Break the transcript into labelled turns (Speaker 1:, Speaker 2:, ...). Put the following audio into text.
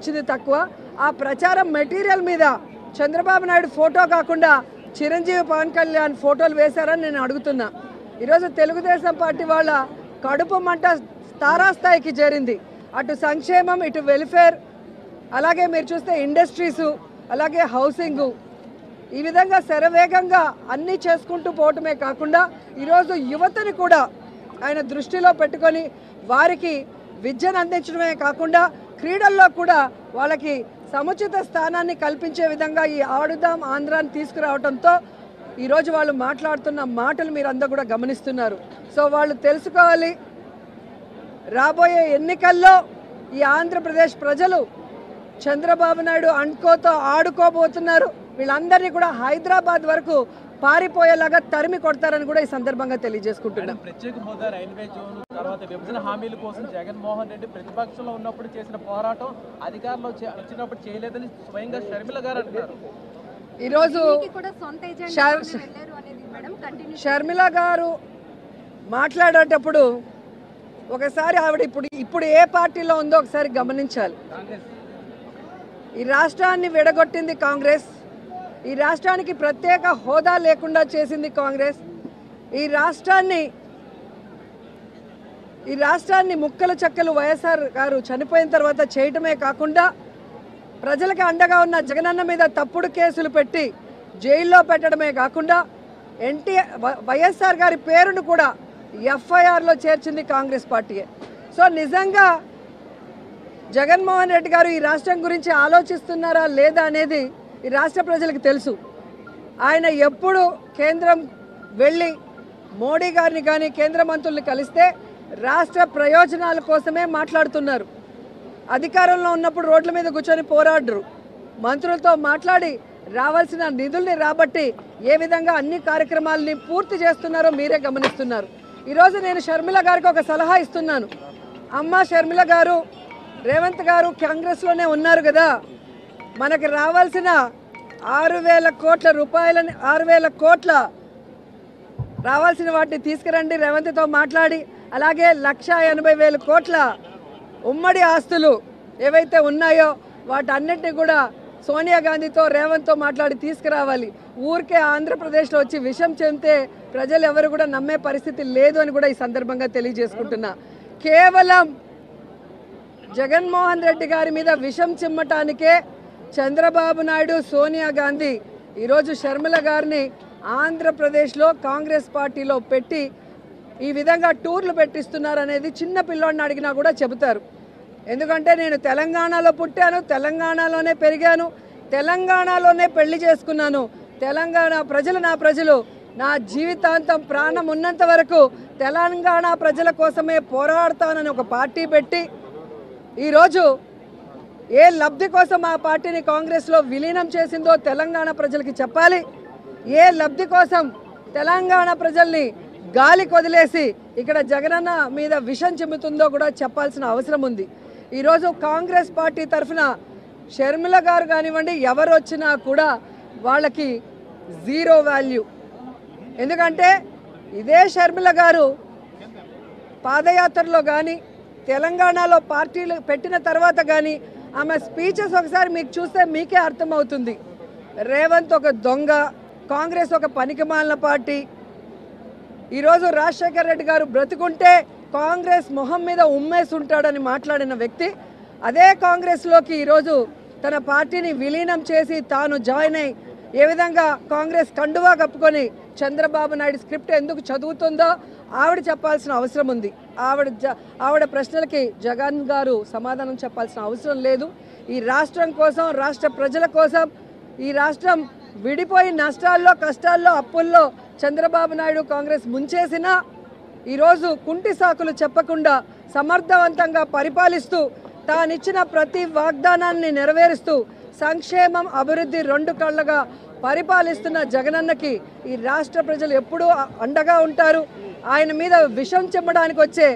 Speaker 1: ఇచ్చింది తక్కువ. ఆ ప్రచారం మెటీరియల్ మీద చంద్రబాబు నాయుడు ఫోటో కాకుండా చిరంజీవి పవన్ కళ్యాణ్ ఫోటోలు వేశారని నేను అడుగుతున్నా. ఈరోజు తెలుగుదేశం పార్టీ వాళ్ళ కడుపు మంట తారాస్థాయికి చేరింది. అటు సంక్షేమం, ఇటు వెల్ఫేర్, అలాగే మీరు చూస్తే ఇండస్ట్రీసు, అలాగే హౌసింగు, ఈ విధంగా శరవేగంగా అన్నీ చేసుకుంటూ పోవటమే కాకుండా ఈరోజు యువతని కూడా ఆయన దృష్టిలో పెట్టుకొని వారికి విద్యను అందించడమే కాకుండా క్రీడల్లో కూడా వాళ్ళకి సముచిత స్థానాన్ని కల్పించే విధంగా ఈ ఆడుదాం ఆంధ్రాని తీసుకురావడంతో ఈరోజు వాళ్ళు మాట్లాడుతున్న మాటలు మీరు అందరూ కూడా గమనిస్తున్నారు. సో వాళ్ళు తెలుసుకోవాలి, రాబోయే ఎన్నికల్లో ఈ ఆంధ్రప్రదేశ్ ప్రజలు చంద్రబాబు నాయుడు అండ్కోతో ఆడుకోబోతున్నారు. వీళ్ళందరినీ కూడా హైదరాబాద్ వరకు పారిపోయేలాగా తరిమి కొడతారని కూడా ఈ సందర్భంగా తెలియజేసుకుంటున్నాం.
Speaker 2: ప్రత్యేక హోదా, రైల్వే జోన్, తర్వాత విభజన హామీల కోసం జగన్మోహన్ రెడ్డి ప్రతిపక్షంలో ఉన్నప్పుడు చేసిన పోరాటం అధికారంలో వచ్చినప్పుడు చేయలేదని స్వయంగా షర్మిల గారు అంటున్నారు.
Speaker 1: ఈరోజు షర్మిల గారు మాట్లాడేటప్పుడు ఒకసారి ఆవిడ ఇప్పుడు ఏ పార్టీలో ఉందో ఒకసారి గమనించాలి. ఈ రాష్ట్రాన్ని విడగొట్టింది కాంగ్రెస్, ఈ రాష్ట్రానికి ప్రత్యేక హోదా లేకుండా చేసింది కాంగ్రెస్, ఈ రాష్ట్రాన్ని ముక్కలు చెక్కలు వైఎస్ఆర్ గారు చనిపోయిన తర్వాత చేయటమే కాకుండా ప్రజలకు అండగా ఉన్న జగనన్న మీద తప్పుడు కేసులు పెట్టి జైల్లో పెట్టడమే కాకుండా వైఎస్ఆర్ గారి పేరును కూడా ఎఫ్ఐఆర్లో చేర్చింది కాంగ్రెస్ పార్టీయే. సో నిజంగా జగన్మోహన్ రెడ్డి గారు ఈ రాష్ట్రం గురించి ఆలోచిస్తున్నారా లేదా అనేది ఈ రాష్ట్ర ప్రజలకు తెలుసు. ఆయన ఎప్పుడు కేంద్రం వెళ్ళి మోడీ గారిని కానీ కేంద్ర మంత్రుల్ని కలిస్తే రాష్ట్ర ప్రయోజనాల కోసమే మాట్లాడుతున్నారు. అధికారంలో ఉన్నప్పుడు రోడ్ల మీద కూర్చొని పోరాడరు. మంత్రులతో మాట్లాడి రావాల్సిన నిధుల్ని రాబట్టి ఏ విధంగా అన్ని కార్యక్రమాలని పూర్తి చేస్తున్నారో మీరే గమనిస్తున్నారు. ఈరోజు నేను షర్మిల గారికి ఒక సలహా ఇస్తున్నాను. అమ్మ షర్మిల గారు, రేవంత్ గారు కాంగ్రెస్లోనే ఉన్నారు కదా, మనకి రావాల్సిన 6,000 కోట్ల రూపాయలని 6,000 కోట్ల రావాల్సిన వాటిని తీసుకురండి రేవంత్తో మాట్లాడి. అలాగే 1,80,000 కోట్ల ఉమ్మడి ఆస్తులు ఏవైతే ఉన్నాయో వాటన్నిటిని కూడా సోనియా గాంధీతో రేవంత్తో మాట్లాడి తీసుకురావాలి. ఊరికే ఆంధ్రప్రదేశ్లో వచ్చి విషం చెందితే ప్రజలు ఎవరు కూడా నమ్మే పరిస్థితి లేదు అని కూడా ఈ సందర్భంగా తెలియజేసుకుంటున్నా. కేవలం జగన్మోహన్ రెడ్డి గారి మీద విషం చిమ్మటానికే చంద్రబాబు నాయుడు, సోనియా గాంధీ ఈరోజు షర్మిల గారిని ఆంధ్రప్రదేశ్లో కాంగ్రెస్ పార్టీలో పెట్టి ఈ విధంగా టూర్లు పెట్టిస్తున్నారనేది చిన్న పిల్లోడిని అడిగినా కూడా చెబుతారు. ఎందుకంటే నేను తెలంగాణలో పుట్టాను, తెలంగాణలోనే పెరిగాను, తెలంగాణలోనే పెళ్లి చేసుకున్నాను. తెలంగాణ ప్రజలు నా ప్రజలు, నా జీవితాంతం ప్రాణం ఉన్నంత వరకు తెలంగాణ ప్రజల కోసమే పోరాడతానని ఒక పార్టీ పెట్టి ఈరోజు ఏ లబ్ధి కోసం ఆ పార్టీని కాంగ్రెస్లో విలీనం చేసిందో తెలంగాణ ప్రజలకి చెప్పాలి. ఏ లబ్ధి కోసం తెలంగాణ ప్రజల్ని గాలి కొదిలేసి ఇక్కడ జగనన్న మీద విషం చిమ్ముతుందో కూడా చెప్పాల్సిన అవసరం ఉంది. ఈరోజు కాంగ్రెస్ పార్టీ తరఫున షర్మిల గారు కానివ్వండి, ఎవరు వచ్చినా కూడా వాళ్ళకి జీరో వాల్యూ. ఎందుకంటే ఇదే షర్మిల గారు పాదయాత్రలో కానీ తెలంగాణలో పార్టీలు పెట్టిన తర్వాత కానీ ఆమె స్పీచెస్ ఒకసారి మీకు చూస్తే మీకే అర్థమవుతుంది. రేవంత్ ఒక దొంగ, కాంగ్రెస్ ఒక పనికిమాలిన పార్టీ. ఈరోజు రాజశేఖర్ రెడ్డి గారు బ్రతుకుంటే కాంగ్రెస్ మొహం మీద ఉమ్మేసి ఉంటాడని మాట్లాడిన వ్యక్తి అదే కాంగ్రెస్లోకి ఈరోజు తన పార్టీని విలీనం చేసి తాను జాయిన్ అయ్యి ఏ విధంగా కాంగ్రెస్ కండువా కప్పుకొని చంద్రబాబు నాయుడు స్క్రిప్ట్ ఎందుకు చదువుతుందో ఆవిడ చెప్పాల్సిన అవసరం ఉంది. ఆవిడ ప్రశ్నలకి జగన్ గారు సమాధానం చెప్పాల్సిన అవసరం లేదు. ఈ రాష్ట్రం కోసం, రాష్ట్ర ప్రజల కోసం, ఈ రాష్ట్రం విడిపోయి నష్టాల్లో, కష్టాల్లో, అప్పుల్లో చంద్రబాబు నాయుడు కాంగ్రెస్ ముంచేసినా ఈరోజు కుంటి సాకులు చెప్పకుండా సమర్థవంతంగా పరిపాలిస్తూ తానిచ్చిన ప్రతి వాగ్దానాన్ని నెరవేరుస్తూ సంక్షేమం, అభివృద్ధి రెండు కళ్ళగా పరిపాలిస్తున్న జగనన్నకి ఈ రాష్ట్ర ప్రజలు ఎప్పుడూ అండగా ఉంటారు. ఆయన మీద విషం చెమ్మడానికి వచ్చే